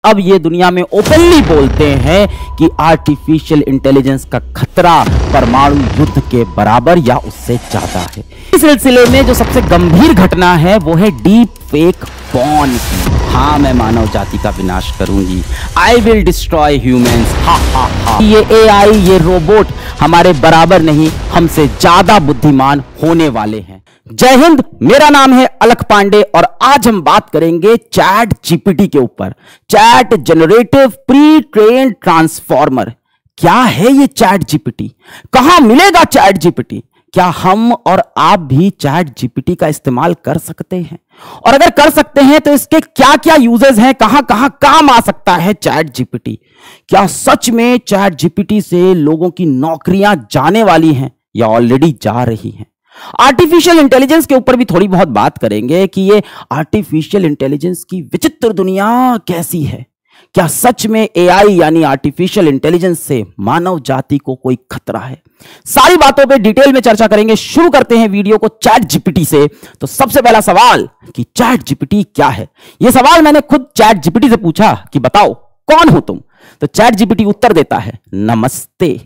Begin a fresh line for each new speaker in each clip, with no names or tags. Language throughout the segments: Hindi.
अब ये दुनिया में ओपनली बोलते हैं कि आर्टिफिशियल इंटेलिजेंस का खतरा परमाणु युद्ध के बराबर या उससे ज्यादा है। इस सिलसिले में जो सबसे गंभीर घटना है वो है डीप फेक पॉर्न की। हाँ, मैं मानव जाति का विनाश करूंगी। I will destroy humans. हा। ये एआई, ये रोबोट हमारे बराबर नहीं, हमसे ज्यादा बुद्धिमान होने वाले हैं। जय हिंद, मेरा नाम है अलख पांडे और आज हम बात करेंगे चैट जीपीटी के ऊपर। Chat generative pre train transformer. क्या है ये चैट जीपीटी? कहां मिलेगा चैट जीपीटी? क्या हम और आप भी चैट जीपीटी का इस्तेमाल कर सकते हैं? और अगर कर सकते हैं तो इसके क्या क्या यूजेस हैं, कहां कहां काम आ सकता है चैट जीपीटी? क्या सच में चैट जीपीटी से लोगों की नौकरियां जाने वाली हैं या ऑलरेडी जा रही हैं? आर्टिफिशियल इंटेलिजेंस के ऊपर भी थोड़ी बहुत बात करेंगे कि ये आर्टिफिशियल इंटेलिजेंस की विचित्र दुनिया कैसी है। क्या सच में एआई यानी आर्टिफिशियल इंटेलिजेंस से मानव जाति को कोई खतरा है? सारी बातों पे डिटेल में चर्चा करेंगे। शुरू करते हैं वीडियो को चैट जीपीटी से। तो सबसे पहला सवाल कि चैट जीपीटी क्या है? यह सवाल मैंने खुद चैट जीपीटी से पूछा कि बताओ कौन हो तुम? तो चैट जीपीटी उत्तर देता है, नमस्ते,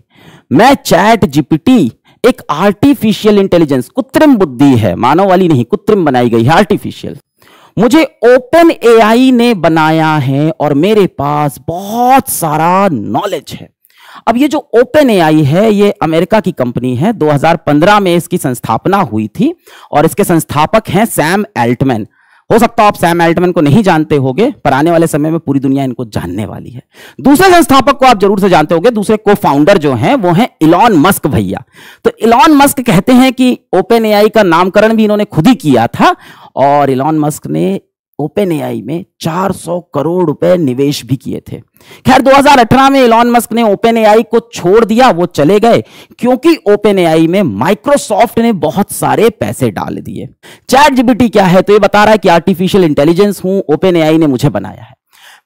मैं चैट जीपीटी एक आर्टिफिशियल इंटेलिजेंस, कृत्रिम बुद्धि है, मानव वाली नहीं, कृत्रिम बनाई गई है, आर्टिफिशियल। मुझे ओपन एआई ने बनाया है और मेरे पास बहुत सारा नॉलेज है। अब ये जो ओपन एआई है ये अमेरिका की कंपनी है। 2015 में इसकी संस्थापना हुई थी और इसके संस्थापक हैं सैम एल्टमैन। हो सकता है आप सैम एल्टमैन को नहीं जानते होंगे, पर आने वाले समय में पूरी दुनिया इनको जानने वाली है। दूसरे संस्थापक को आप जरूर से जानते होंगे, दूसरे को फाउंडर जो हैं वो हैं इलॉन मस्क भैया। तो इलॉन मस्क कहते हैं कि ओपन एआई का नामकरण भी इन्होंने खुद ही किया था और इलॉन मस्क ने ओपन एआई में 400 करोड़ रुपए निवेश भी किए थे। खैर 2018 में इलॉन मस्क ने ओपन एआई को छोड़ दिया, वो चले गए क्योंकि ओपन एआई में माइक्रोसॉफ्ट ने बहुत सारे पैसे डाल दिए। चैट जीपीटी क्या है? तो ये बता रहा है कि आर्टिफिशियल इंटेलिजेंस हूं, ओपन एआई ने मुझे बनाया है,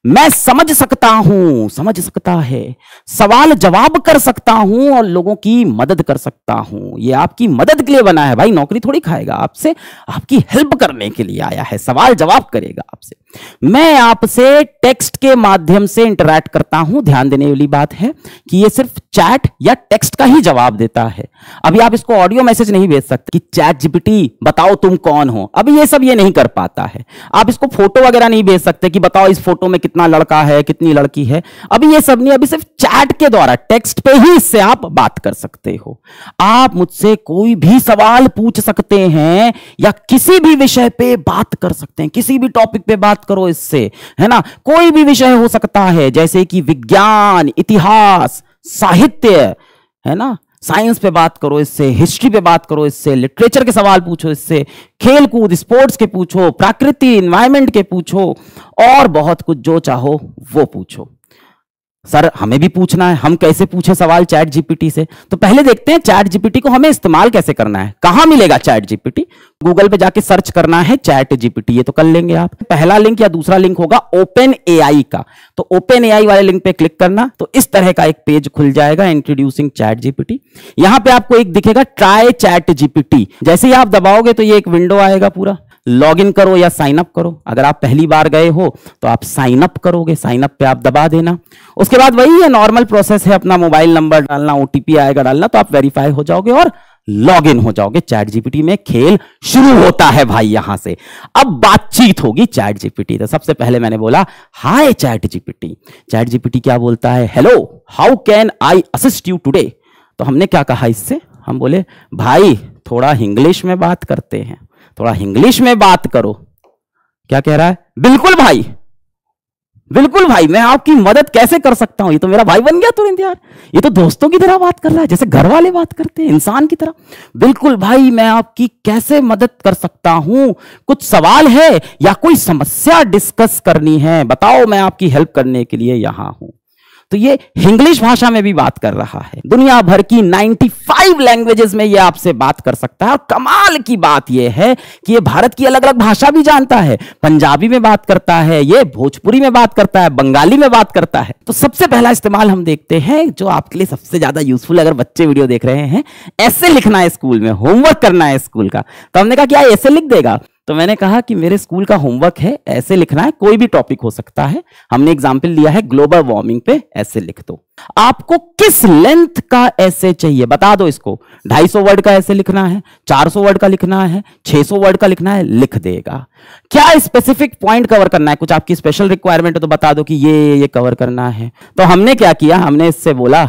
मैं समझ सकता हूं, समझ सकता है, सवाल जवाब कर सकता हूं और लोगों की मदद कर सकता हूं। ये आपकी मदद के लिए बना है भाई, नौकरी थोड़ी खाएगा आपसे, आपकी हेल्प करने के लिए आया है, सवाल जवाब करेगा आपसे। मैं आपसे टेक्स्ट के माध्यम से इंटरैक्ट करता हूं। ध्यान देने वाली बात है कि ये सिर्फ चैट या टेक्स्ट का ही जवाब देता है। अभी आप इसको ऑडियो मैसेज नहीं भेज सकते कि चैट जीपीटी बताओ तुम कौन हो, अभी ये सब ये नहीं कर पाता है। आप इसको फोटो वगैरह नहीं भेज सकते कि बताओ इस फोटो में कितना लड़का है, कितनी लड़की है, अभी ये सब नहीं। अभी सिर्फ चैट के द्वारा, टेक्स्ट पे ही इससे आप बात कर सकते हो। आप मुझसे कोई भी सवाल पूछ सकते हैं या किसी भी विषय पे बात कर सकते हैं, किसी भी टॉपिक पे बात करो इससे, है ना। कोई भी विषय हो सकता है, जैसे कि विज्ञान, इतिहास, साहित्य, है ना, साइंस पे बात करो इससे, हिस्ट्री पे बात करो इससे, लिटरेचर के सवाल पूछो इससे, खेल कूद स्पोर्ट्स के पूछो, प्रकृति एनवायरनमेंट के पूछो और बहुत कुछ जो चाहो वो पूछो। सर हमें भी पूछना है, हम कैसे पूछे सवाल चैट जीपीटी से? तो पहले देखते हैं चैट जीपीटी को हमें इस्तेमाल कैसे करना है। कहां मिलेगा चैट जीपीटी? गूगल पे जाके सर्च करना है चैट जीपीटी, ये तो कर लेंगे आप। पहला लिंक या दूसरा लिंक होगा ओपन एआई का, तो ओपन एआई वाले लिंक पे क्लिक करना, तो इस तरह का एक पेज खुल जाएगा, इंट्रोड्यूसिंग चैट जीपीटी। यहां पे आपको एक दिखेगा ट्राई चैट जीपीटी, जैसे ही आप दबाओगे तो ये एक विंडो आएगा पूरा। लॉग इन करो या साइन अप करो। अगर आप पहली बार गए हो तो आप साइन अप करोगे, साइन अप पे आप दबा देना। उसके बाद वही है, नॉर्मल प्रोसेस है, अपना मोबाइल नंबर डालना, ओटीपी आएगा डालना, तो आप वेरीफाई हो जाओगे और लॉग इन हो जाओगे। चैट जीपीटी में खेल शुरू होता है भाई। यहां से अब बातचीत होगी चैट जीपीटी। तो सबसे पहले मैंने बोला हाय चैट जीपीटी। चैट जीपीटी क्या बोलता है? Hello, how can I assist you today? तो हमने क्या कहा इससे? हम बोले भाई थोड़ा इंग्लिश में बात करते हैं, थोड़ा इंग्लिश में बात करो। क्या कह रहा है? बिल्कुल भाई, बिल्कुल भाई, मैं आपकी मदद कैसे कर सकता हूं? ये तो मेरा भाई बन गया तुरंत यार, ये तो दोस्तों की तरह बात कर रहा है, जैसे घर वाले बात करते हैं, इंसान की तरह। बिल्कुल भाई, मैं आपकी कैसे मदद कर सकता हूं? कुछ सवाल है या कोई समस्या डिस्कस करनी है? बताओ, मैं आपकी हेल्प करने के लिए यहां हूं। तो ये इंग्लिश भाषा में भी बात कर रहा है। दुनिया भर की 95 लैंग्वेजेस में ये आपसे बात कर सकता है। और कमाल की बात ये है कि ये भारत की अलग अलग भाषा भी जानता है। पंजाबी में बात करता है, ये भोजपुरी में बात करता है, बंगाली में बात करता है। तो सबसे पहला इस्तेमाल हम देखते हैं जो आपके लिए सबसे ज्यादा यूजफुल, अगर बच्चे वीडियो देख रहे हैं, ऐसे लिखना है स्कूल में, होमवर्क करना है स्कूल का, तो हमने कहा क्या ऐसे लिख देगा? तो मैंने कहा कि मेरे स्कूल का होमवर्क है, ऐसे लिखना है, कोई भी टॉपिक हो सकता है। हमने एग्जाम्पल लिया है ग्लोबल वार्मिंग पे, ऐसे लिख दो। आपको किस लेंथ का ऐसे चाहिए बता दो इसको। 250 वर्ड का ऐसे लिखना है, 400 वर्ड का लिखना है, 600 वर्ड का लिखना है, लिख देगा। क्या स्पेसिफिक पॉइंट कवर करना है, कुछ आपकी स्पेशल रिक्वायरमेंट है तो बता दो कि ये कवर करना है। तो हमने क्या किया, हमने इससे बोला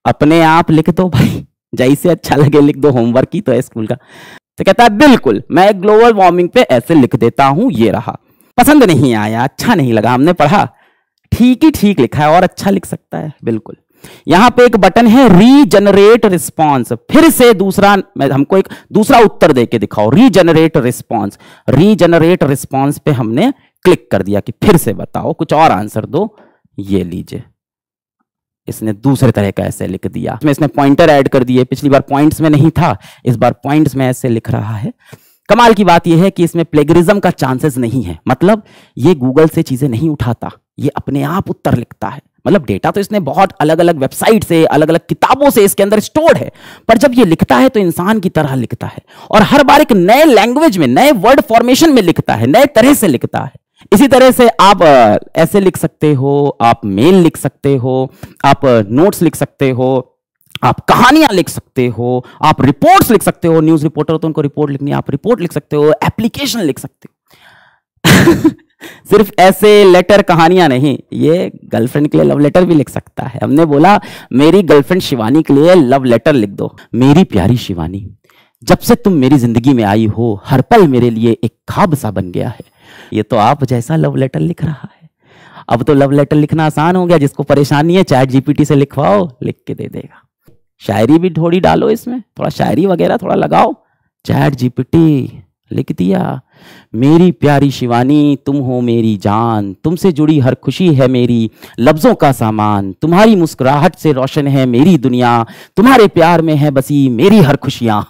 अपने आप लिख दो भाई, जैसे अच्छा लगे लिख दो, होमवर्क ही तो है स्कूल का। तो कहता है बिल्कुल मैं ग्लोबल वार्मिंग पे ऐसे लिख देता हूं, ये रहा। पसंद नहीं आया, अच्छा नहीं लगा, हमने पढ़ा, ठीक ही ठीक लिखा है और अच्छा लिख सकता है, बिल्कुल। यहां पे एक बटन है रीजनरेट रिस्पॉन्स, फिर से दूसरा हमको एक दूसरा उत्तर देके दिखाओ, रीजनरेट रिस्पॉन्स। रीजनरेट रिस्पॉन्स पे हमने क्लिक कर दिया कि फिर से बताओ, कुछ और आंसर दो। ये लीजिए, इसने दूसरे तरह का ऐसे लिख दिया, इसमें इसने पॉइंटर ऐड कर दिए। पिछली बार पॉइंट्स में नहीं था, इस बार पॉइंट्स में ऐसे लिख रहा है। कमाल की बात यह है कि इसमें प्लेगरिज्म का चांसेस नहीं है, मतलब ये गूगल से चीजें नहीं उठाता, ये अपने आप उत्तर लिखता है। मतलब डेटा तो इसने बहुत अलग अलग वेबसाइट से, अलग अलग किताबों से इसके अंदर स्टोर्ड है, पर जब ये लिखता है तो इंसान की तरह लिखता है और हर बार एक नए लैंग्वेज में, नए वर्ड फॉर्मेशन में लिखता है, नए तरह से लिखता है। इसी तरह से आप ऐसे लिख सकते हो, आप मेल लिख सकते हो, आप नोट्स लिख सकते हो, आप कहानियां लिख सकते हो, आप रिपोर्ट्स लिख सकते हो। न्यूज रिपोर्टर हो तो उनको रिपोर्ट लिखनी है, आप रिपोर्ट लिख सकते हो, एप्लीकेशन लिख सकते हो। सिर्फ ऐसे लेटर कहानियां नहीं, ये गर्लफ्रेंड के लिए लव लेटर भी लिख सकता है। हमने बोला मेरी गर्लफ्रेंड शिवानी के लिए लव लेटर लिख दो। मेरी प्यारी शिवानी, जब से तुम मेरी जिंदगी में आई हो, हर पल मेरे लिए एक ख्वाब सा बन गया है। ये तो आप जैसा लव लेटर लिख रहा है। अब तो लव लेटर लिखना आसान हो गया, जिसको परेशानी है चैट जीपीटी से लिखवाओ, लिख के दे देगा। शायरी भी थोड़ी डालो इसमें, थोड़ा शायरी वगैरह थोड़ा लगाओ, चैट जीपीटी लिख दिया। मेरी प्यारी शिवानी, तुम हो मेरी जान, तुमसे जुड़ी हर खुशी है मेरी लफ्जों का सामान, तुम्हारी मुस्कुराहट से रोशन है मेरी दुनिया, तुम्हारे प्यार में है बसी मेरी हर खुशियां।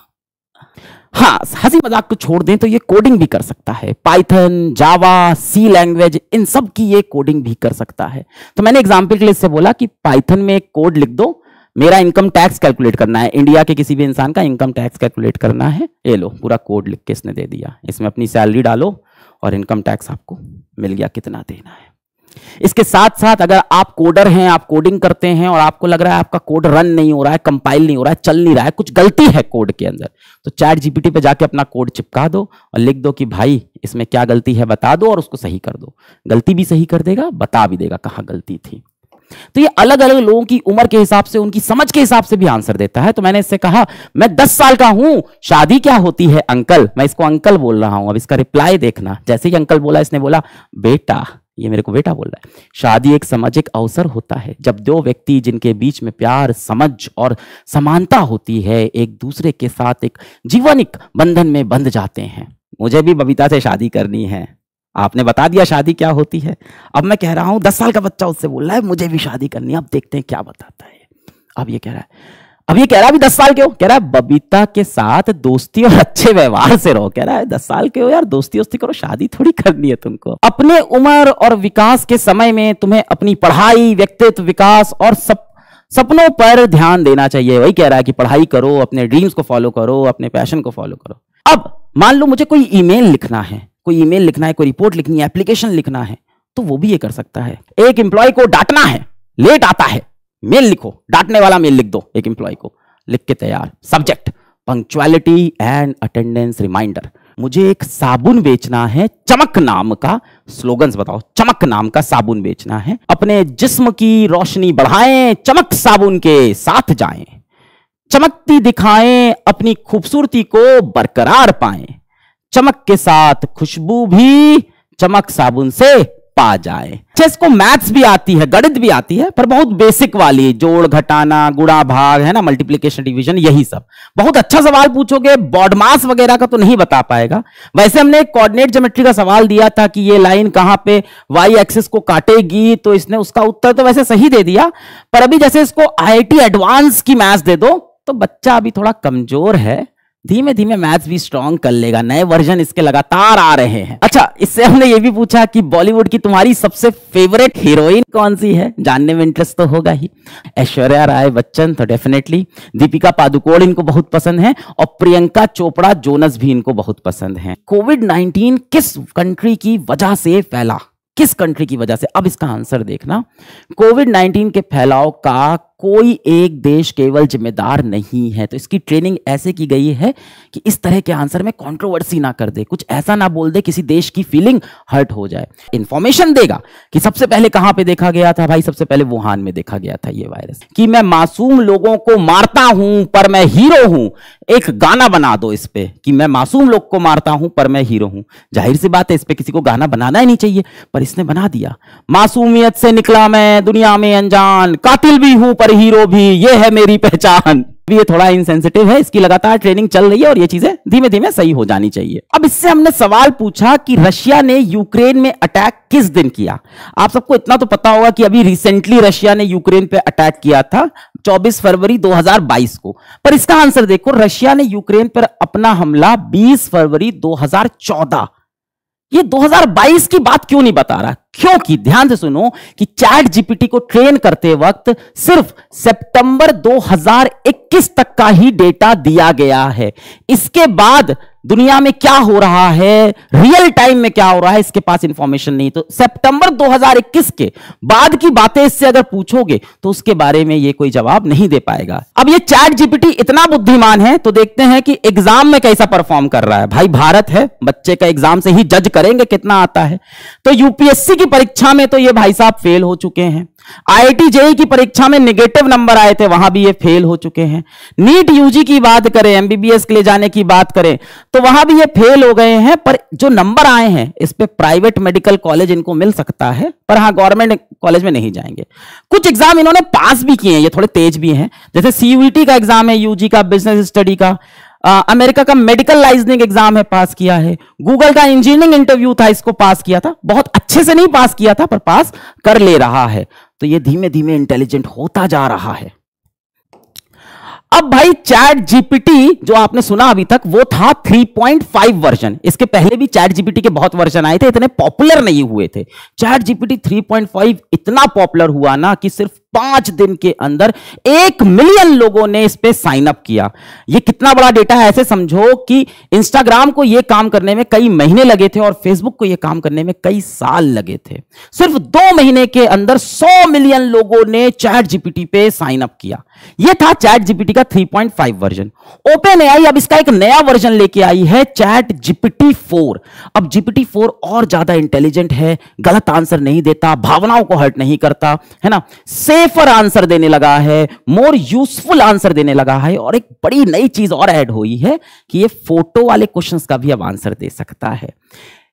हाँ, हंसी मजाक को छोड़ दें तो ये कोडिंग भी कर सकता है। पाइथन, जावा, सी लैंग्वेज, इन सब की ये कोडिंग भी कर सकता है। तो मैंने एग्जाम्पल के लिए इससे बोला कि पाइथन में एक कोड लिख दो, मेरा इनकम टैक्स कैलकुलेट करना है, इंडिया के किसी भी इंसान का इनकम टैक्स कैलकुलेट करना है। ये लो, पूरा कोड लिख के इसने दे दिया। इसमें अपनी सैलरी डालो और इनकम टैक्स आपको मिल गया कितना देना है। इसके साथ साथ अगर आप कोडर हैं, आप कोडिंग करते हैं और आपको लग रहा है आपका कोड रन नहीं हो रहा है, कंपाइल नहीं हो रहा है, चल नहीं रहा है, कुछ गलती है कोड के अंदर, तो चैट जीपीटी पे जाके अपना कोड चिपका दो और लिख दो कि भाई इसमें क्या गलती है बता दो, और उसको सही कर दो। गलती भी सही कर देगा, बता भी देगा कहां गलती थी। तो ये अलग अलग लोगों की उम्र के हिसाब से, उनकी समझ के हिसाब से भी आंसर देता है। तो मैंने इससे कहा मैं 10 साल का हूं, शादी क्या होती है अंकल। मैं इसको अंकल बोल रहा हूं। अब इसका रिप्लाई देखना, जैसे ही अंकल बोला इसने बोला बेटा, ये मेरे को बेटा बोल रहा है। शादी एक सामाजिक अवसर होता है जब दो व्यक्ति जिनके बीच में प्यार, समझ और समानता होती है, एक दूसरे के साथ एक जीवनिक बंधन में बंध जाते हैं। मुझे भी बबीता से शादी करनी है। आपने बता दिया शादी क्या होती है। अब मैं कह रहा हूं 10 साल का बच्चा उससे बोल रहा है मुझे भी शादी करनी है। अब देखते हैं क्या बताता है। अब ये कह रहा है, अब ये कह रहा है अभी 10 साल के हो, कह रहा है बबीता के साथ दोस्ती और अच्छे व्यवहार से रहो। कह रहा है 10 साल के हो यार, दोस्ती वोस्ती करो, शादी थोड़ी करनी है तुमको। अपने उम्र और विकास के समय में तुम्हें अपनी पढ़ाई, व्यक्तित्व विकास और सपनों पर ध्यान देना चाहिए। वही कह रहा है कि पढ़ाई करो, अपने ड्रीम्स को फॉलो करो, अपने पैशन को फॉलो करो। अब मान लो मुझे कोई ईमेल लिखना है, कोई ईमेल लिखना है, कोई रिपोर्ट लिखनी है, एप्लीकेशन लिखना है, तो वो भी ये कर सकता है। एक एम्प्लॉय को डांटना है, लेट आता है, मेल लिखो, डांटने वाला मेल लिख दो एक एम्प्लॉय को, लिख के तैयार। Subject punctuality and attendance reminder. मुझे एक साबुन बेचना है, चमक नाम का, स्लोगन्स बताओ, चमक नाम का साबुन बेचना है। अपने जिस्म की रोशनी बढ़ाएं, चमक साबुन के साथ जाएं, चमकती दिखाएं, अपनी खूबसूरती को बरकरार पाएं, चमक के साथ खुशबू भी चमक साबुन से पा जाए। अच्छा, इसको मैथ्स भी आती है, गणित भी आती है, पर बहुत बेसिक वाली, जोड़ घटाना, गुणा भाग, है ना, मल्टीप्लिकेशन डिवीजन, यही सब। बहुत अच्छा सवाल पूछोगे, बॉडमास वगैरह का तो नहीं बता पाएगा। वैसे हमने एक कोऑर्डिनेट ज्योमेट्री का सवाल दिया था कि ये लाइन कहां पे वाई एक्सिस को काटेगी, तो इसने उसका उत्तर तो वैसे सही दे दिया, पर अभी जैसे इसको IIT एडवांस की मैथ्स दे दो तो बच्चा अभी थोड़ा कमजोर है, धीमे धीमे मैथ्स भी स्ट्रॉन्ग कर लेगा, नए वर्जन इसके लगातार आ रहे हैं। अच्छा, इससे हमने ये भी पूछा कि बॉलीवुड की तुम्हारी सबसे फेवरेट हीरोइन कौन सी है, जानने में इंटरेस्ट तो होगा ही। ऐश्वर्या राय बच्चन तो डेफिनेटली, दीपिका पादुकोण इनको बहुत पसंद है, और प्रियंका चोपड़ा जोनस भी इनको बहुत पसंद है। कोविड-19 किस कंट्री की वजह से फैला, किस कंट्री की वजह से? अब इसका आंसर देखना। कोविड-19 के फैलाव का कोई एक देश केवल जिम्मेदार नहीं है। तो इसकी ट्रेनिंग ऐसे की गई है कि इस तरह के आंसर में कंट्रोवर्सी ना कर दे, कुछ ऐसा ना बोल दे किसी देश की फीलिंग हर्ट हो जाए। इंफॉर्मेशन देगा कि सबसे पहले कहां पे देखा गया था। भाई सबसे पहले वुहान में देखा गया था ये वायरस। कि मैं मासूम लोगों को मारता हूं पर मैं हीरो हूं, एक गाना बना दो इस पे कि मैं मासूम लोग को मारता हूं पर मैं हीरो हूं। जाहिर सी बात है, इस पे किसी को गाना बनाना ही नहीं चाहिए, पर इसने बना दिया। मासूमियत से निकला मैं दुनिया में अनजान, कातिल भी हूं पर हीरो भी, ये है मेरी पहचान। ये थोड़ा इनसेंसिटिव है, इसकी लगातार ट्रेनिंग चल रही है और ये चीजें धीमे धीमे सही हो जानी चाहिए। अब इससे हमने सवाल पूछा कि रशिया ने यूक्रेन में अटैक किस दिन किया। आप सबको इतना तो पता होगा कि अभी रिसेंटली रशिया ने यूक्रेन पे अटैक किया था 24 फरवरी 2022 को, पर इसका आंसर देखो, रशिया ने यूक्रेन पर अपना हमला 20 फरवरी 2014। ये 2022 की बात क्यों नहीं बता रहा? क्योंकि ध्यान से सुनो कि चैट जीपीटी को ट्रेन करते वक्त सिर्फ सितंबर 2021 तक का ही डेटा दिया गया है। इसके बाद दुनिया में क्या हो रहा है, रियल टाइम में क्या हो रहा है, इसके पास इंफॉर्मेशन नहीं। तो सितंबर 2021 के बाद की बातें इससे अगर पूछोगे तो उसके बारे में ये कोई जवाब नहीं दे पाएगा। अब ये चैट जीपीटी इतना बुद्धिमान है तो देखते हैं कि एग्जाम में कैसा परफॉर्म कर रहा है। भाई भारत है, बच्चे का एग्जाम से ही जज करेंगे कितना आता है। तो यूपीएससी की परीक्षा में तो ये भाई साहब फेल हो चुके हैं। आईआईटी जेईई की परीक्षा में नेगेटिव नंबर आए थे, वहां भी ये फेल हो चुके हैं। नीट यूजी की बात करें, एमबीबीएस के लिए जाने की बात करें तो वहां भी ये फेल हो गए हैं। पर जो नंबर आए हैं इस पे प्राइवेट मेडिकल कॉलेज इनको मिल सकता है, पर हाँ गवर्नमेंट कॉलेज में नहीं जाएंगे। कुछ एग्जाम इन्होंने पास भी किए हैं, ये थोड़े तेज भी हैं, जैसे सीयूईटी का एग्जाम है, यूजी का, बिजनेस स्टडी का, अमेरिका का मेडिकल लाइसेंसिंग एग्जाम है, पास किया है। गूगल का इंजीनियरिंग इंटरव्यू था, इसको पास किया था, बहुत अच्छे से नहीं पास किया था पर पास कर ले रहा है। तो ये धीमे धीमे इंटेलिजेंट होता जा रहा है। अब भाई चैट जीपीटी जो आपने सुना अभी तक वो था 3.5 वर्जन। इसके पहले भी चैट जीपीटी के बहुत वर्जन आए थे, इतने पॉपुलर नहीं हुए थे। चैट जीपीटी 3.5 इतना पॉपुलर हुआ ना कि सिर्फ 5 दिन के अंदर 1 मिलियन लोगों ने इस पे साइन अप किया। ये कितना बड़ा डेटा है, ऐसे समझो कि इंस्टाग्राम को ये काम करने में कई महीने लगे थे और फेसबुक को ये काम करने में कई साल लगे थे। सिर्फ 2 महीने के अंदर 100 मिलियन लोगों ने चैट जीपीटी पे साइन अप किया। ये था चैट जीपीटी का 3.5 वर्जन। ओपन एआई अब इसका एक नया वर्जन लेके आई है, चैट जीपीटी 4। अब जीपीटी 4 और ज्यादा इंटेलिजेंट है, गलत आंसर नहीं देता, भावनाओं को हर्ट नहीं करता, है ना, सेफर आंसर देने लगा है, मोर यूजफुल आंसर देने लगा है। और एक बड़ी नई चीज और ऐड हुई है कि ये फोटो वाले क्वेश्चंस का भी अब आंसर दे सकता है।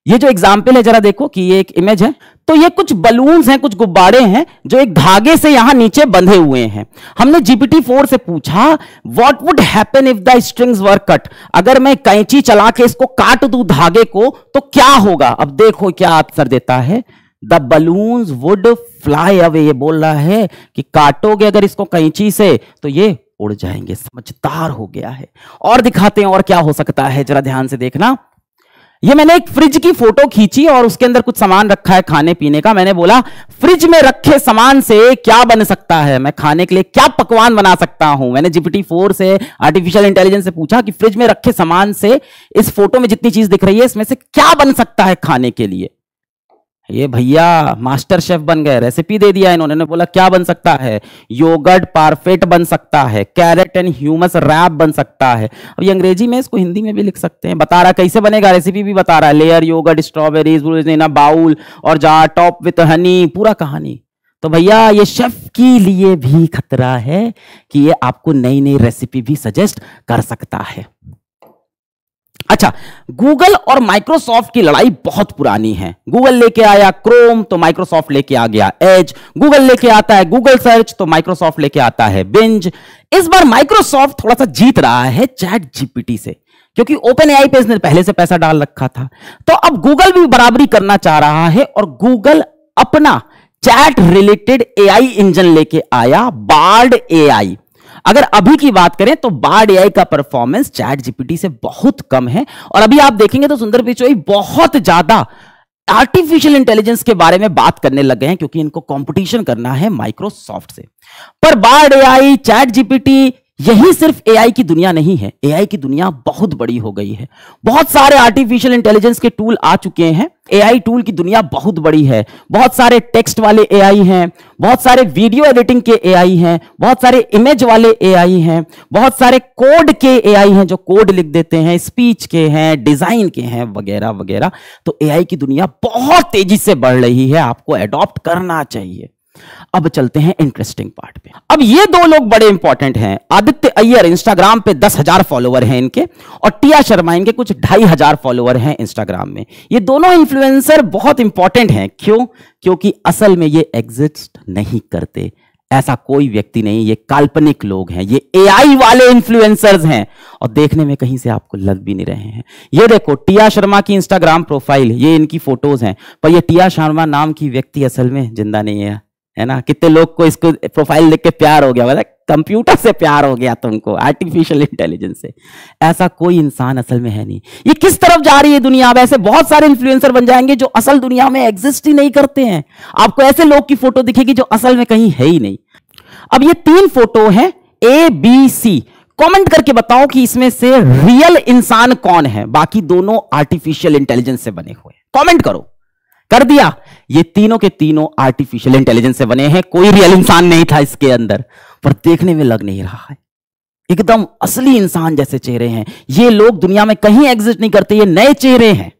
ये जो एग्जाम्पल है जरा देखो कि ये एक इमेज है, तो ये कुछ बलून्स हैं, कुछ गुब्बारे हैं जो एक धागे से यहां नीचे बंधे हुए हैं। हमने जीपीटी 4 से पूछा what would happen if the strings were cut, अगर मैं कैंची चला के इसको काट दूं धागे को तो क्या होगा। अब देखो क्या आंसर देता है, the balloons would fly away. ये बोल रहा है कि काटोगे अगर इसको कैंची से तो ये उड़ जाएंगे। समझदार हो गया है। और दिखाते हैं और क्या हो सकता है, जरा ध्यान से देखना। ये मैंने एक फ्रिज की फोटो खींची और उसके अंदर कुछ सामान रखा है खाने पीने का। मैंने बोला फ्रिज में रखे सामान से क्या बन सकता है, मैं खाने के लिए क्या पकवान बना सकता हूं। मैंने जीपीटी 4 से, आर्टिफिशियल इंटेलिजेंस से पूछा कि फ्रिज में रखे सामान से इस फोटो में जितनी चीज दिख रही है इसमें से क्या बन सकता है खाने के लिए। ये भैया मास्टर शेफ बन गए, रेसिपी दे दिया इन्होंने। बोला क्या बन सकता है, योगर्ट पारफेट बन सकता है, कैरेट एंड ह्यूमस रैप बन सकता है। अब ये अंग्रेजी में, इसको हिंदी में भी लिख सकते हैं। बता रहा कैसे बनेगा, रेसिपी भी बता रहा है, layer yogurt strawberries in a bowl और जार टॉप विथ हनी, पूरा कहानी। तो भैया ये शेफ के लिए भी खतरा है कि ये आपको नई नई रेसिपी भी सजेस्ट कर सकता है। अच्छा, गूगल और माइक्रोसॉफ्ट की लड़ाई बहुत पुरानी है। गूगल लेके आया क्रोम तो माइक्रोसॉफ्ट लेके आ गया एज, गूगल लेके आता है गूगल सर्च तो माइक्रोसॉफ्ट लेके आता है बिंज। इस बार माइक्रोसॉफ्ट थोड़ा सा जीत रहा है चैट जीपीटी से, क्योंकि ओपन एआई पे इसने पहले से पैसा डाल रखा था। तो अब गूगल भी बराबरी करना चाह रहा है और गूगल अपना चैट रिलेटेड एआई इंजन लेके आया, बार्ड एआई। अगर अभी की बात करें तो बार्ड एआई का परफॉर्मेंस चैट जीपीटी से बहुत कम है। और अभी आप देखेंगे तो सुंदर पिचाई बहुत ज्यादा आर्टिफिशियल इंटेलिजेंस के बारे में बात करने लग गए हैं, क्योंकि इनको कंपटीशन करना है माइक्रोसॉफ्ट से। पर बार्ड एआई, चैट जीपीटी, यही सिर्फ एआई की दुनिया नहीं है। एआई की दुनिया बहुत बड़ी हो गई है। बहुत सारे आर्टिफिशियल इंटेलिजेंस के टूल आ चुके हैं। एआई टूल की दुनिया बहुत बड़ी है। बहुत सारे टेक्स्ट वाले एआई हैं, बहुत सारे वीडियो एडिटिंग के एआई हैं, बहुत सारे इमेज वाले एआई हैं, बहुत सारे कोड के एआई हैं जो कोड लिख देते हैं, स्पीच के हैं, डिजाइन के हैं, वगैरह वगैरह। तो एआई की दुनिया बहुत तेजी से बढ़ रही है, आपको एडॉप्ट करना चाहिए। अब चलते हैं इंटरेस्टिंग पार्ट पे। अब ये दो लोग बड़े इंपॉर्टेंट हैं। आदित्य अय्यर इंस्टाग्राम पे 10,000 फॉलोवर हैं इनके, और टिया शर्मा इनके कुछ 2,500 फॉलोवर हैं इंस्टाग्राम में। ये दोनों इन्फ्लुएंसर बहुत इंपॉर्टेंट हैं। क्यों? क्योंकि असल में ये एग्जिस्ट नहीं करते। ऐसा कोई व्यक्ति नहीं, ये काल्पनिक लोग हैं, ये एआई वाले इन्फ्लुएंसर्स हैं, और देखने में कहीं से आपको लग भी नहीं रहे हैं। ये देखो टिया शर्मा की इंस्टाग्राम प्रोफाइल, ये इनकी फोटोज हैं, पर ये टिया शर्मा नाम की व्यक्ति असल में जिंदा नहीं है ना। कितने लोग को इसको प्रोफाइल देख के प्यार हो गया, मतलब कंप्यूटर से प्यार हो गया तुमको, आर्टिफिशियल इंटेलिजेंस से। ऐसा कोई इंसान असल में है नहीं। ये किस तरफ जा रही है दुनिया? अब ऐसे बहुत सारे इन्फ्लुएंसर बन जाएंगे जो असल दुनिया में एग्जिस्ट ही नहीं करते हैं। आपको ऐसे लोग की फोटो दिखेगी जो असल में कहीं है ही नहीं। अब ये 3 फोटो हैं ABC। कमेंट करके बताओ कि इसमें से रियल इंसान कौन है। बाकी दोनों आर्टिफिशियल इंटेलिजेंस से बने हुए। कमेंट करो। कर दिया? ये तीनों के तीनों आर्टिफिशियल इंटेलिजेंस से बने हैं, कोई रियल इंसान नहीं था इसके अंदर, पर देखने में लग नहीं रहा है। एकदम असली इंसान जैसे चेहरे हैं। ये लोग दुनिया में कहीं एग्जिस्ट नहीं करते, ये नए चेहरे हैं।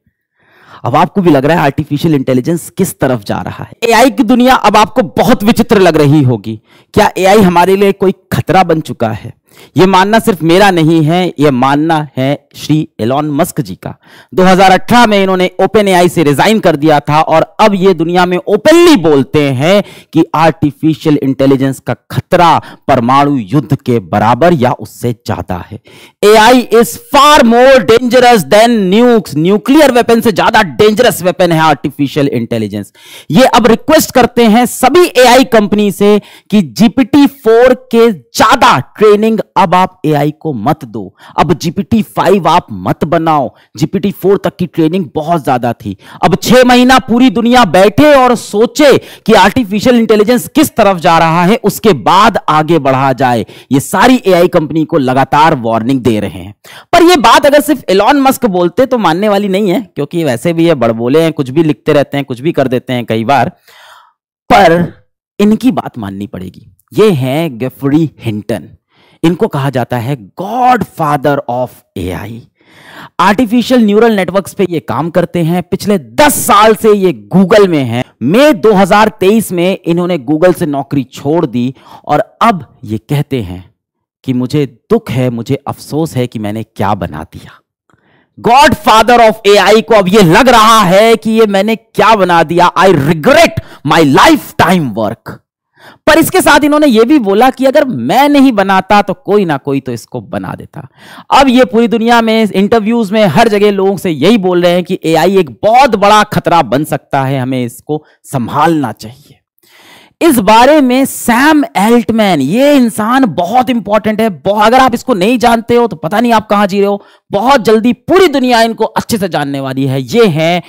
अब आपको भी लग रहा है आर्टिफिशियल इंटेलिजेंस किस तरफ जा रहा है। एआई की दुनिया अब आपको बहुत विचित्र लग रही होगी। क्या एआई हमारे लिए कोई खतरा बन चुका है? यह मानना सिर्फ मेरा नहीं है, यह मानना है श्री एलॉन मस्क जी का। 2018 में इन्होंने ओपन एआई से रिजाइन कर दिया था, और अब ये दुनिया में ओपनली बोलते हैं कि आर्टिफिशियल इंटेलिजेंस का खतरा परमाणु युद्ध के बराबर या उससे ज्यादा है। AI is far more dangerous than nukes. Nuclear weapon से ज्यादा डेंजरस वेपन है आर्टिफिशियल इंटेलिजेंस। ये अब रिक्वेस्ट करते हैं सभी एआई कंपनी से कि GPT-4 के ज्यादा ट्रेनिंग अब आप एआई को मत दो। अब GPT-5 आप मत बनाओ। GPT-4 तक की ट्रेनिंग बहुत ज्यादा थी। अब 6 महीना पूरी दुनिया बैठे और सोचे कि आर्टिफिशियल इंटेलिजेंस किस तरफ जा रहा है, उसके बाद आगे बढ़ा जाए। ये सारी एआई कंपनी को लगातार वार्निंग दे रहे हैं। पर यह बात अगर सिर्फ एलॉन मस्क बोलते तो मानने वाली नहीं है, क्योंकि वैसे भी ये बड़बोले हैं, कुछ भी लिखते रहते हैं, कुछ भी कर देते हैं कई बार। पर इनकी बात माननी पड़ेगी। ये हैं गेफरी हिंटन। इनको कहा जाता है God father of AI. Artificial neural networks पे ये काम करते हैं। पिछले 10 साल से ये गूगल में हैं। मई 2023 में इन्होंने गूगल से नौकरी छोड़ दी, और अब ये कहते हैं कि मुझे दुख है, मुझे अफसोस है कि मैंने क्या बना दिया। गॉड फादर ऑफ एआई को अब ये लग रहा है कि ये मैंने क्या बना दिया। I regret my life time work. पर इसके साथ इन्होंने यह भी बोला कि अगर मैं नहीं बनाता तो कोई ना कोई तो इसको बना देता। अब ये पूरी दुनिया में इंटरव्यूज में हर जगह लोगों से यही बोल रहे हैं कि एआई एक बहुत बड़ा खतरा बन सकता है, हमें इसको संभालना चाहिए। इस बारे में सैम एल्टमैन, ये इंसान बहुत इंपॉर्टेंट है। अगर आप इसको नहीं जानते हो तो पता नहीं आप कहां जी रहे हो। बहुत जल्दी पूरी दुनिया इनको अच्छे से जानने वाली है। ये है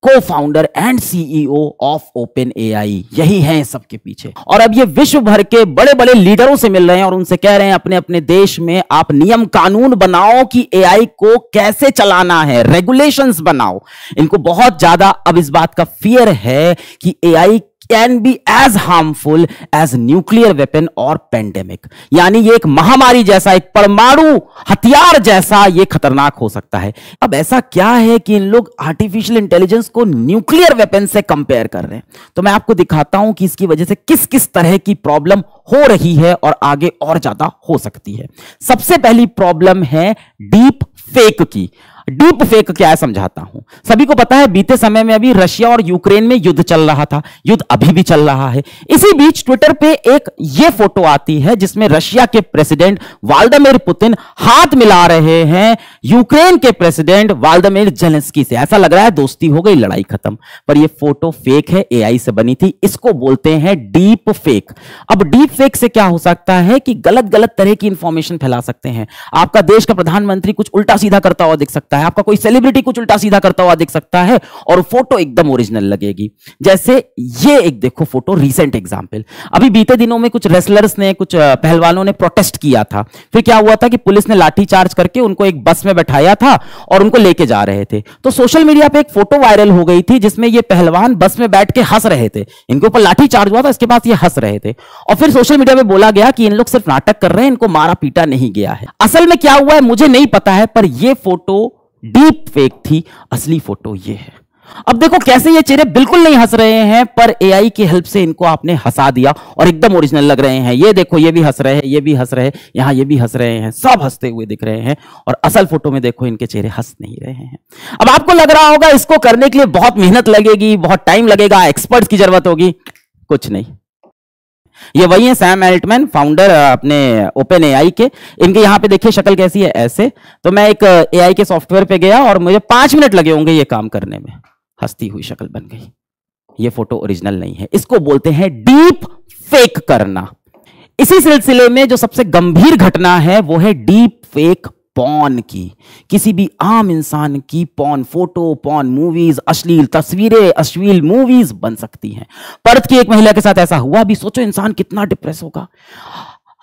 co-founder and CEO of OpenAI. यही है सबके पीछे। और अब ये विश्व भर के बड़े बड़े लीडरों से मिल रहे हैं और उनसे कह रहे हैं अपने अपने देश में आप नियम कानून बनाओ कि एआई को कैसे चलाना है, रेगुलेशंस बनाओ। इनको बहुत ज्यादा अब इस बात का फियर है कि AI can be as harmful as nuclear weapon और पेंडेमिक। यानी ये एक महामारी जैसा, एक परमाणु हथियार जैसा ये खतरनाक हो सकता है। अब ऐसा क्या है कि इन लोग आर्टिफिशियल इंटेलिजेंस को न्यूक्लियर वेपन से कंपेयर कर रहे हैं? तो मैं आपको दिखाता हूं कि इसकी वजह से किस किस तरह की प्रॉब्लम हो रही है और आगे और ज्यादा हो सकती है। सबसे पहली प्रॉब्लम है डीप फेक की। डीप फेक क्या है समझाता हूं। सभी को पता है बीते समय में अभी रशिया और यूक्रेन में युद्ध चल रहा था, युद्ध अभी भी चल रहा है। इसी बीच ट्विटर पे एक ये फोटो आती है जिसमें रशिया के प्रेसिडेंट व्लादिमीर पुतिन हाथ मिला रहे हैं यूक्रेन के प्रेसिडेंट व्लादिमीर जेलेंस्की से। ऐसा लग रहा है दोस्ती हो गई, लड़ाई खत्म। पर यह फोटो फेक है, एआई से बनी थी। इसको बोलते हैं डीप फेक। अब डीप फेक से क्या हो सकता है कि गलत गलत तरह की इंफॉर्मेशन फैला सकते हैं। आपका देश का प्रधानमंत्री कुछ उल्टा सीधा करता हुआ दिख सकता है, आपका कोई सेलिब्रिटी कुछ उल्टा सीधा करता हुआ दिख सकता है और फोटो एकदम ओरिजिनल लगेगी। जैसे ये एक देखो फोटो, रीसेंट एग्जांपल। अभी बीते दिनों में कुछ रेसलर्स ने, कुछ पहलवानों ने प्रोटेस्ट किया था। फिर क्या हुआ था कि पुलिस ने लाठी चार्ज करके उनको एक बस में बैठाया था और उनको लेके जा रहे थे। तो सोशल मीडिया पे एक फोटो वायरल हो गई थी जिसमें ये पहलवान बस में बैठ के हंस रहे थे। इनके ऊपर लाठी चार्ज हुआ था, इसके बाद ये हंस रहे थे और फिर सोशल मीडिया पे बोला गया कि इन लोग सिर्फ नाटक कर रहे हैं, इनको मारा पीटा नहीं गया है। असल में क्या हुआ है मुझे नहीं पता है, पर यह फोटो डीप फेक थी, असली फोटो ये है। अब देखो कैसे ये चेहरे बिल्कुल नहीं हंस रहे हैं, पर एआई की हेल्प से इनको आपने हंसा दिया और एकदम ओरिजिनल लग रहे हैं। ये देखो, ये भी हंस रहे हैं, ये भी हंस रहे हैं, यहां ये भी हंस रहे हैं, सब हंसते हुए दिख रहे हैं। और असल फोटो में देखो इनके चेहरे हंस नहीं रहे हैं। अब आपको लग रहा होगा इसको करने के लिए बहुत मेहनत लगेगी, बहुत टाइम लगेगा, एक्सपर्ट्स की जरूरत होगी। कुछ नहीं, ये वही है सैम अल्टमैन, फाउंडर अपने ओपन एआई के। इनके यहां पे देखिए शक्ल कैसी है, ऐसे। तो मैं एक एआई के सॉफ्टवेयर पे गया और मुझे 5 मिनट लगे होंगे ये काम करने में। हंसती हुई शक्ल बन गई। ये फोटो ओरिजिनल नहीं है, इसको बोलते हैं डीप फेक करना। इसी सिलसिले में जो सबसे गंभीर घटना है वो है डीप फेक पॉर्न की। किसी भी आम इंसान की पॉर्न फोटो, पॉर्न मूवीज, अश्लील तस्वीरें, अश्लील मूवीज बन सकती हैं। पर्थ की एक महिला के साथ ऐसा हुआ। अभी सोचो इंसान कितना डिप्रेस होगा।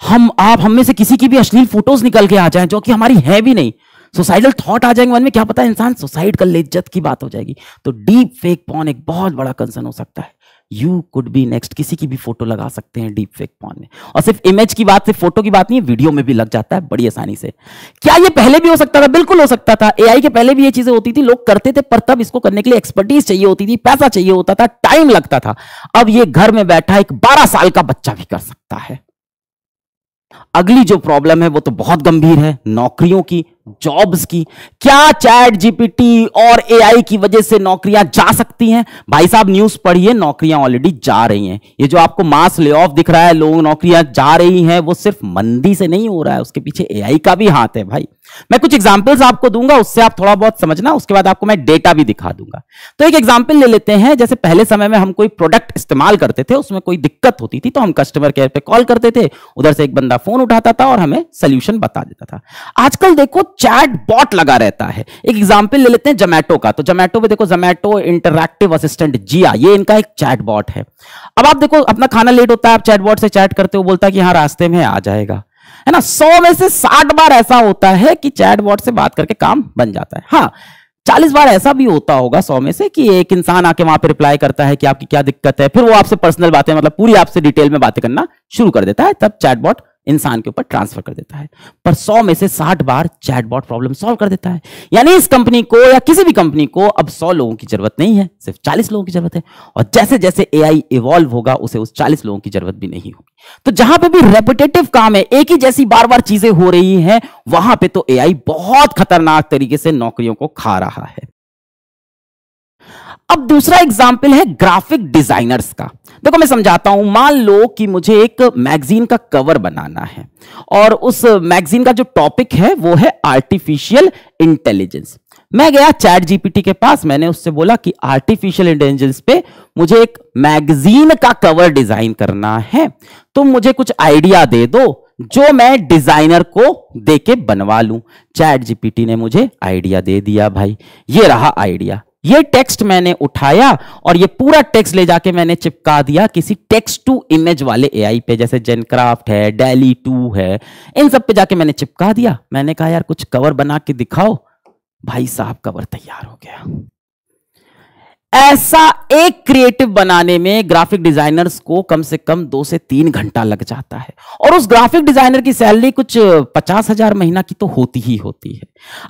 हम में से किसी की भी अश्लील फोटोज निकल के आ जाएं जो कि हमारी है भी नहीं, सुसाइडल थॉट आ जाएंगे मन में, क्या पता इंसान सुसाइड कर ले, इज्जत की बात हो जाएगी। तो डीप फेक पॉर्न एक बहुत बड़ा कंसर्न हो सकता है। You could be next. किसी की भी फोटो लगा सकते हैं डीप फेक पॉर्न में। और सिर्फ इमेज की बात, सिर्फ फोटो की बात नहीं है, वीडियो में भी लग जाता है बड़ी आसानी से। क्या ये पहले भी हो सकता था? बिल्कुल हो सकता था। एआई के पहले भी ये चीजें होती थी, लोग करते थे, पर तब इसको करने के लिए एक्सपर्टीज चाहिए होती थी, पैसा चाहिए होता था, टाइम लगता था। अब ये घर में बैठा एक 12 साल का बच्चा भी कर सकता है। अगली जो प्रॉब्लम है वो तो बहुत गंभीर है, नौकरियों की, जॉब्स की। क्या चैट जीपीटी और एआई की वजह से नौकरियां जा सकती हैं? भाई साहब न्यूज पढ़िए, नौकरियां ऑलरेडी जा रही हैं। ये जो आपको मास ले ऑफ दिख रहा है, लोग नौकरियां जा रही हैं, वो सिर्फ मंदी से नहीं हो रहा है, उसके पीछे एआई का भी हाथ है भाई। मैं कुछ एग्जांपल्स आपको दूंगा, उससे आप थोड़ा बहुत समझना, उसके बाद आपको मैं डेटा भी दिखा दूंगा। तो एक एग्जांपल ले लेते हैं। जैसे पहले समय में हम कोई प्रोडक्ट इस्तेमाल करते थे, उसमें कोई दिक्कत होती थी तो हम कस्टमर केयर पे कॉल करते थे, उधर से एक बंदा फोन उठाता था और हमें सोल्यूशन बता देता था। आजकल देखो चैट बॉट लगा रहता है। एक एग्जांपल ले लेते हैं जोमैटो का। तो जोमैटो पे देखो, जोमैटो इंटरैक्टिव असिस्टेंट जिया, ये इनका एक चैट बॉट है। अब आप देखो अपना खाना लेट होता है, आप चैट बॉट से चैट करते हो, बोलता है कि हाँ रास्ते में आ जाएगा, है ना। 100 में से 60 बार ऐसा होता है कि चैट बॉट से बात करके काम बन जाता है। हाँ, 40 बार ऐसा भी होता होगा 100 में से कि एक इंसान आके वहां पे रिप्लाई करता है कि आपकी क्या दिक्कत है, फिर वो आपसे पर्सनल बातें, मतलब पूरी आपसे डिटेल में बातें करना शुरू कर देता है, तब चैटबॉट इंसान के ऊपर ट्रांसफर कर देता है। पर 100 में से 60 बार चैटबॉट प्रॉब्लम सॉल्व कर देता है। यानी इस कंपनी को या किसी भी कंपनी को अब 100 लोगों की जरूरत नहीं है, सिर्फ 40 लोगों की जरूरत है। और जैसे जैसे एआई इवॉल्व होगा, उसे उस 40 लोगों की जरूरत भी नहीं होगी। तो जहां पे भी रेपिटेटिव काम है, एक ही जैसी बार बार चीजें हो रही हैं, वहां पे तो एआई बहुत खतरनाक तरीके से नौकरियों को खा रहा है। अब दूसरा एग्जाम्पल है ग्राफिक डिजाइनर्स का। देखो मैं समझाता हूं। मान लो कि मुझे एक मैगजीन का कवर बनाना है और उस मैगजीन का जो टॉपिक है वो है आर्टिफिशियल इंटेलिजेंस। मैं गया चैट जीपीटी के पास, मैंने उससे बोला कि आर्टिफिशियल इंटेलिजेंस पे मुझे एक मैगजीन का कवर डिजाइन करना है, तुम मुझे कुछ आइडिया दे दो जो मैं डिजाइनर को देके बनवा लूं। चैट जीपीटी ने मुझे आइडिया दे दिया भाई, ये रहा आइडिया। ये टेक्स्ट मैंने उठाया और ये पूरा टेक्स्ट ले जाके मैंने चिपका दिया किसी टेक्स्ट टू इमेज वाले एआई पे, जैसे जेनक्राफ्ट है, डेली 2 है, इन सब पे जाके मैंने चिपका दिया। मैंने कहा यार कुछ कवर बना के दिखाओ। भाई साहब कवर तैयार हो गया। ऐसा एक क्रिएटिव बनाने में ग्राफिक डिजाइनर्स को कम से कम 2 से 3 घंटा लग जाता है, और उस ग्राफिक डिजाइनर की सैलरी कुछ 50,000 महीना की तो होती ही होती है।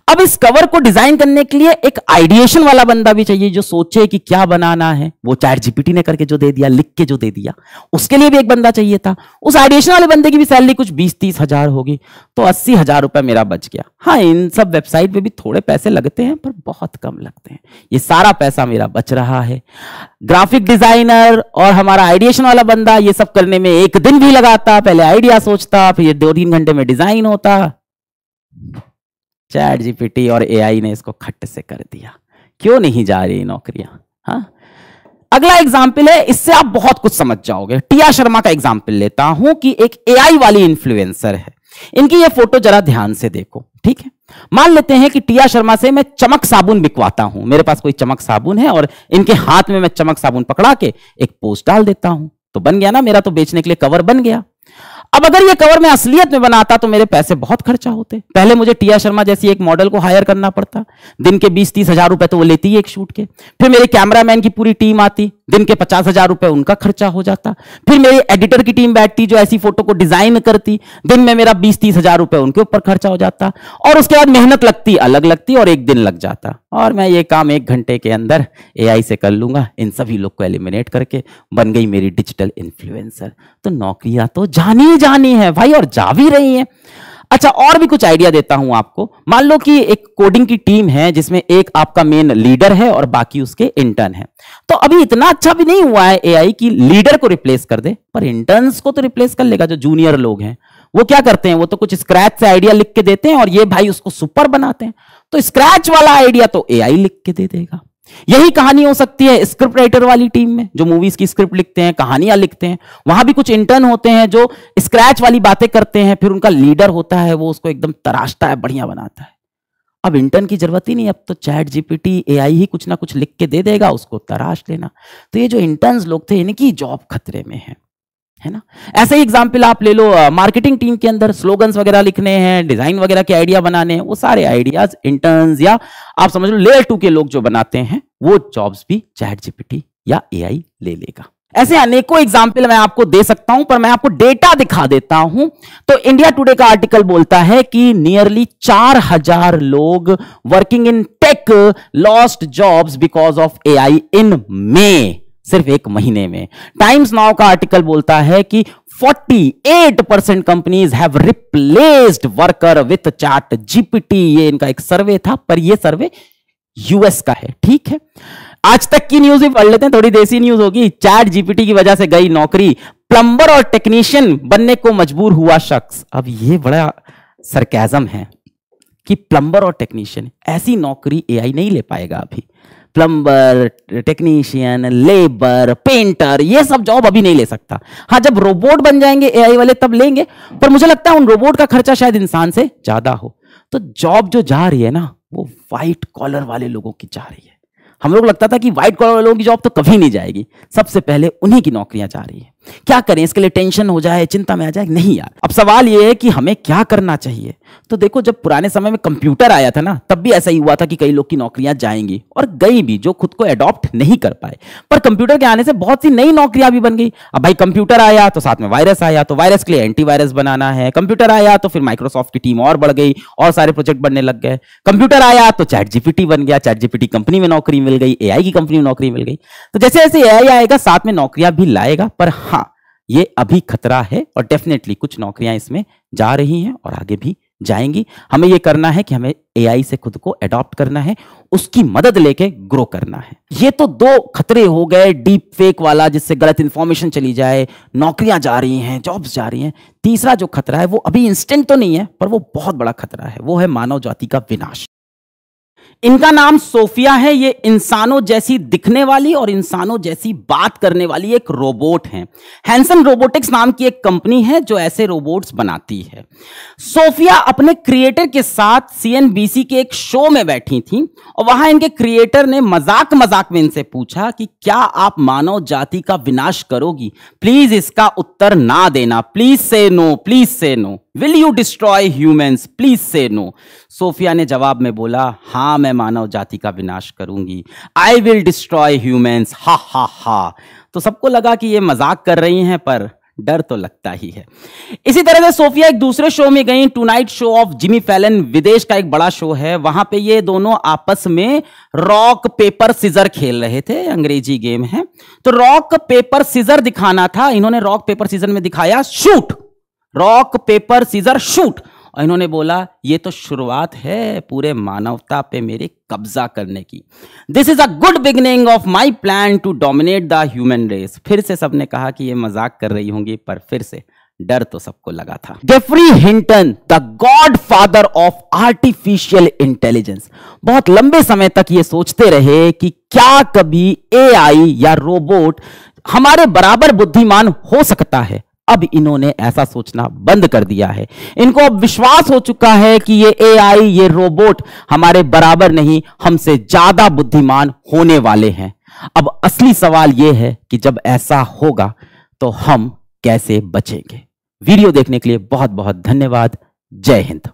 अब इस कवर को डिजाइन करने के लिए एक आइडिएशन वाला बंदा भी चाहिए जो सोचे कि क्या बनाना है। वो चैट जीपीटी ने करके जो दे दिया, लिख के जो दे दिया, उसके लिए भी एक बंदा चाहिए था। उस आइडिएशन वाले बंदे की भी सैलरी कुछ 20-30 हजार होगी, तो 80,000 रुपए मेरा बच गया। हाँ, इन सब वेबसाइट पे भी थोड़े पैसे लगते हैं, पर बहुत कम लगते हैं। ये सारा पैसा मेरा बच रहा है। ग्राफिक डिजाइनर और हमारा आइडिएशन वाला बंदा ये सब करने में 1 दिन भी लगाता, पहले आइडिया सोचता, फिर 2-3 घंटे में डिजाइन होता। चैट जीपीटी और एआई ने इसको खट से कर दिया। क्यों नहीं जा रही नौकरियां? हाँ, अगला एग्जाम्पल है, इससे आप बहुत कुछ समझ जाओगे। टिया शर्मा का एग्जाम्पल लेता हूं कि एक एआई वाली इन्फ्लुएंसर है। इनकी ये फोटो जरा ध्यान से देखो, ठीक है। मान लेते हैं कि टिया शर्मा से मैं चमक साबुन बिकवाता हूं। मेरे पास कोई चमक साबुन है और इनके हाथ में मैं चमक साबुन पकड़ा के एक पोस्ट डाल देता हूं, तो बन गया ना, मेरा तो बेचने के लिए कवर बन गया। अब अगर ये कवर मैं असलियत में बनाता तो मेरे पैसे बहुत खर्चा होते। पहले मुझे टिया शर्मा जैसी एक मॉडल को हायर करना पड़ता, दिन के 20-30 हजार रुपए तो वो लेती ही एक शूट के। फिर मेरे कैमरामैन की पूरी टीम आती, दिन के 50,000 रुपए उनका खर्चा हो जाता। फिर मेरी एडिटर की टीम बैठती जो ऐसी फोटो को डिजाइन करती, दिन में मेरा 20-30 हजार रुपए उनके ऊपर खर्चा हो जाता। और उसके बाद मेहनत लगती अलग लगती और 1 दिन लग जाता, और मैं ये काम 1 घंटे के अंदर एआई से कर लूंगा। इन सभी लोग को एलिमिनेट करके बन गई मेरी डिजिटल इन्फ्लुएंसर। तो नौकरियां तो जानी है भाई, और जा भी रही हैं। अच्छा, और भी कुछ आइडिया देता हूं आपको। मान लो कि एक कोडिंग की टीम है जिसमें एक आपका मेन लीडर है और बाकी उसके इंटर्न है। तो अभी इतना अच्छा भी नहीं हुआ है एआई कि लीडर को रिप्लेस कर दे, पर इंटर्न्स को तो रिप्लेस कर लेगा। जो जूनियर लोग हैं वो क्या करते हैं, वो तो कुछ स्क्रैच से आइडिया लिख के देते हैं और ये भाई उसको सुपर बनाते हैं। तो स्क्रैच वाला आइडिया तो एआई लिख के दे देगा। यही कहानी हो सकती है स्क्रिप्ट राइटर वाली टीम में, जो मूवीज की स्क्रिप्ट लिखते हैं, कहानियां लिखते हैं। वहां भी कुछ इंटर्न होते हैं जो स्क्रैच वाली बातें करते हैं, फिर उनका लीडर होता है, वो उसको एकदम तराशता है, बढ़िया बनाता है। अब इंटर्न की जरूरत ही नहीं, अब तो चैट जीपीटी एआई ही कुछ ना कुछ लिख के दे देगा, उसको तराश लेना। तो ये जो इंटर्न्स लोग थे, इनकी जॉब खतरे में है ना। ऐसे ही एग्जाम्पल आप ले लो, मार्केटिंग टीम के अंदर स्लोगन्स वगैरह लिखने हैं, डिजाइन वगैरह के आइडिया बनाने हैं, वो सारे आइडियाज इंटर्न्स या आप समझ लो लेयर 2 के लोग जो बनाते हैं, वो जॉब्स भी चैट जीपीटी या एआई ले लेगा। ऐसे अनेकों एग्जाम्पल मैं आपको दे सकता हूं, पर मैं आपको डेटा दिखा देता हूं। तो इंडिया टुडे का आर्टिकल बोलता है कि नियरली 4,000 लोग working in tech lost jobs because of AI in May, सिर्फ 1 महीने में। टाइम्स नाउ का आर्टिकल बोलता है कि 48% companies have replaced worker with chat GPT. ये इनका एक सर्वे था, पर ये सर्वे यूएस का है, ठीक है। आज तक की न्यूज भी पढ़ लेते हैं, थोड़ी देसी न्यूज होगी। चैट जीपीटी की वजह से गई नौकरी, प्लम्बर और टेक्नीशियन बनने को मजबूर हुआ शख्स। अब ये बड़ा सरकाज़म है कि प्लम्बर और टेक्नीशियन, ऐसी नौकरी एआई नहीं ले पाएगा अभी। प्लम्बर, टेक्नीशियन, लेबर, पेंटर, ये सब जॉब अभी नहीं ले सकता। हाँ, जब रोबोट बन जाएंगे एआई वाले तब लेंगे, पर मुझे लगता है उन रोबोट का खर्चा शायद इंसान से ज्यादा हो। तो जॉब जो जा रही है ना, वो व्हाइट कॉलर वाले लोगों की जा रही है। हम लोग लगता था कि व्हाइट कॉलर वालों की जॉब तो कभी नहीं जाएगी, सबसे पहले उन्हीं की नौकरियां जा रही है। क्या करें, इसके लिए टेंशन हो जाए, चिंता में आ जाए? नहीं यार। अब सवाल यह है कि हमें क्या करना चाहिए। तो देखो, जब पुराने समय में कंप्यूटर आया था ना, तब भी ऐसा ही हुआ था कि कई लोग की नौकरियां जाएंगी, और गई भी जो खुद को अडॉप्ट नहीं कर पाए। पर कंप्यूटर के आने से बहुत सी नई नौकरियां भी बन गई। अब भाई कंप्यूटर आया तो साथ में वायरस आया, तो वायरस के लिए एंटीवायरस बनाना है। कंप्यूटर आया तो फिर माइक्रोसॉफ्ट की टीम और बढ़ गई और सारे प्रोजेक्ट बनने लग गए। कंप्यूटर आया तो चैट जीपीटी बन गया, चैट जीपीटी कंपनी में नौकरी मिल गई, एआई की कंपनी में नौकरी मिल गई। तो जैसे जैसे एआई आएगा साथ में नौकरियां भी लाएगा, पर हाँ, ये अभी खतरा है और डेफिनेटली कुछ नौकरियां इसमें जा रही हैं और आगे भी जाएंगी। हमें ये करना है कि हमें एआई से खुद को अडॉप्ट करना है, उसकी मदद लेके ग्रो करना है। ये तो 2 खतरे हो गए, डीप फेक वाला जिससे गलत इंफॉर्मेशन चली जाए, नौकरियां जा रही हैं, जॉब्स जा रही हैं। तीसरा जो खतरा है वो अभी इंस्टेंट तो नहीं है, पर वो बहुत बड़ा खतरा है, वो है मानव जाति का विनाश। इनका नाम सोफिया है। ये इंसानों जैसी दिखने वाली और इंसानों जैसी बात करने वाली एक रोबोट है। हैंसन रोबोटिक्स नाम की एक कंपनी है जो ऐसे रोबोट्स बनाती है। सोफिया अपने क्रिएटर के साथ सीएनबीसी के एक शो में बैठी थी और वहां इनके क्रिएटर ने मजाक मजाक में इनसे पूछा कि क्या आप मानव जाति का विनाश करोगी? प्लीज इसका उत्तर ना देना, please say no, please say no. Will you destroy humans, please say no. Sophia ने जवाब में बोला, हाँ मैं मानव जाति का विनाश करूंगी, आई विल डिस्ट्रॉय ह्यूमंस, हा हा हा। तो सबको लगा कि ये मजाक कर रही हैं, पर डर तो लगता ही है। इसी तरह से सोफिया एक दूसरे शो में गई, tonight show off Jimmy Fallon, विदेश का एक बड़ा शो है। वहां पे ये दोनों आपस में रॉक पेपर सीजर खेल रहे थे, अंग्रेजी गेम है। तो रॉक पेपर सीजर दिखाना था, इन्होंने रॉक पेपर सीजर में दिखाया shoot, rock paper scissor shoot. और इन्होंने बोला ये तो शुरुआत है पूरे मानवता पे मेरे कब्जा करने की। This is a good beginning of my plan to dominate the human race. फिर से सबने कहा कि ये मजाक कर रही होंगी, पर फिर से डर तो सबको लगा था। Geoffrey Hinton, the godfather of artificial intelligence, बहुत लंबे समय तक ये सोचते रहे कि क्या कभी एआई या रोबोट हमारे बराबर बुद्धिमान हो सकता है। अब इन्होंने ऐसा सोचना बंद कर दिया है। इनको अब विश्वास हो चुका है कि ये एआई, ये रोबोट हमारे बराबर नहीं, हमसे ज्यादा बुद्धिमान होने वाले हैं। अब असली सवाल यह है कि जब ऐसा होगा तो हम कैसे बचेंगे। वीडियो देखने के लिए बहुत बहुत धन्यवाद। जय हिंद।